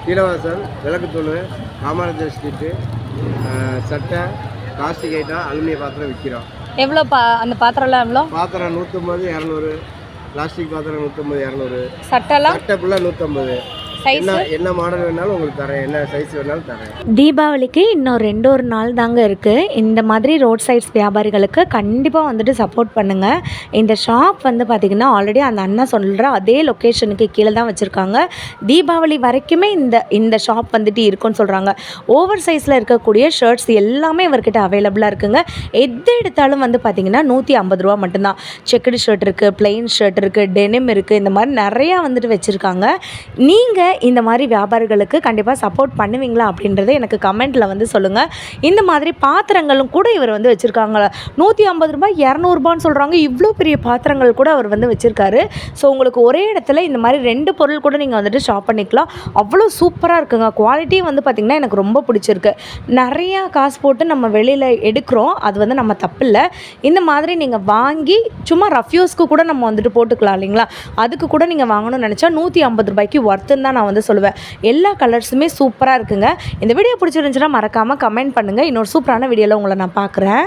Keezhavasal விளக்குத்தூள் Kamarajar street சட்டை plastic item அலுமினிய பாத்திரம் விற்கிறோம். எவ்வளோ அந்த பாத்திரம்லாம் எவ்வளோ? பாத்திரம் 150 200, பிளாஸ்டிக் பாத்திரம் 150 200, சட்டைலாம் சட்டை ஃபுல்லாக 150. சைஸ் என்ன மாடல் வேணாலும் உங்களுக்கு தரேன், என்ன சைஸ் வேணாலும் தரேன். தீபாவளிக்கு இன்னும் 2 நாள் தாங்க இருக்குது. இந்த மாதிரி ரோட் சைட்ஸ் வியாபாரிகளுக்கு கண்டிப்பாக வந்துட்டு சப்போர்ட் பண்ணுங்கள். இந்த ஷாப் வந்து பார்த்திங்கன்னா ஆல்ரெடி அந்த அண்ணா சொல்கிற அதே லொக்கேஷனுக்கு கீழே தான் வச்சுருக்காங்க. தீபாவளி வரைக்குமே இந்த ஷாப் வந்துட்டு இருக்குன்னு சொல்கிறாங்க. ஓவர் சைஸில் இருக்கக்கூடிய ஷர்ட்ஸ் எல்லாமே இவர்கிட்ட அவைலபிளாக இருக்குங்க. எது எடுத்தாலும் வந்து பார்த்திங்கன்னா 150 ரூபா மட்டும்தான். செக்குடு ஷர்ட் இருக்குது, பிளெயின் ஷர்ட் இருக்குது, டெனிம் இருக்குது, இந்த மாதிரி நிறையா வந்துட்டு வச்சுருக்காங்க. நீங்கள் இந்த மாதிரி வியாபாரிகளுக்கு கண்டிப்பாக சப்போர்ட் பண்ணுவீங்களா அப்படின்றத எனக்கு கமெண்ட்டில் வந்து சொல்லுங்கள். இந்த மாதிரி பாத்திரங்களும் கூட இவர் வந்து வச்சுருக்காங்களா, 150 ரூபாய் 200 ரூபான்னு சொல்கிறாங்க. இவ்வளோ பெரிய பாத்திரங்கள் கூட அவர் வந்து வச்சுருக்காரு. ஸோ உங்களுக்கு ஒரே இடத்துல இந்த மாதிரி 2 பொருள் கூட நீங்கள் வந்துட்டு ஷாப் பண்ணிக்கலாம். அவ்வளோ சூப்பராக இருக்குங்க. குவாலிட்டியும் வந்து பார்த்திங்கன்னா எனக்கு ரொம்ப பிடிச்சிருக்கு. நிறையா காசு போட்டு நம்ம வெளியில் எடுக்கிறோம், அது வந்து நம்ம தப்பில்லை. இந்த மாதிரி நீங்கள் வாங்கி சும்மா ரஃப்யூஸ்க்கு கூட நம்ம வந்துட்டு போட்டுக்கலாம் இல்லைங்களா, அதுக்கு கூட நீங்கள் வாங்கணும்னு நினச்சா 150 ரூபாய்க்கு ஒர்த்துன்னு தான் நான் வந்து சொல்லுவேன். எல்லா கலர்ஸுமே சூப்பராக இருக்குங்க. இந்த வீடியோ பிடிச்சிருந்துச்சுன்னா மறக்காமல் கமெண்ட் பண்ணுங்கள். இன்னொரு சூப்பரான வீடியோவில் உங்களை நான் பார்க்குறேன்.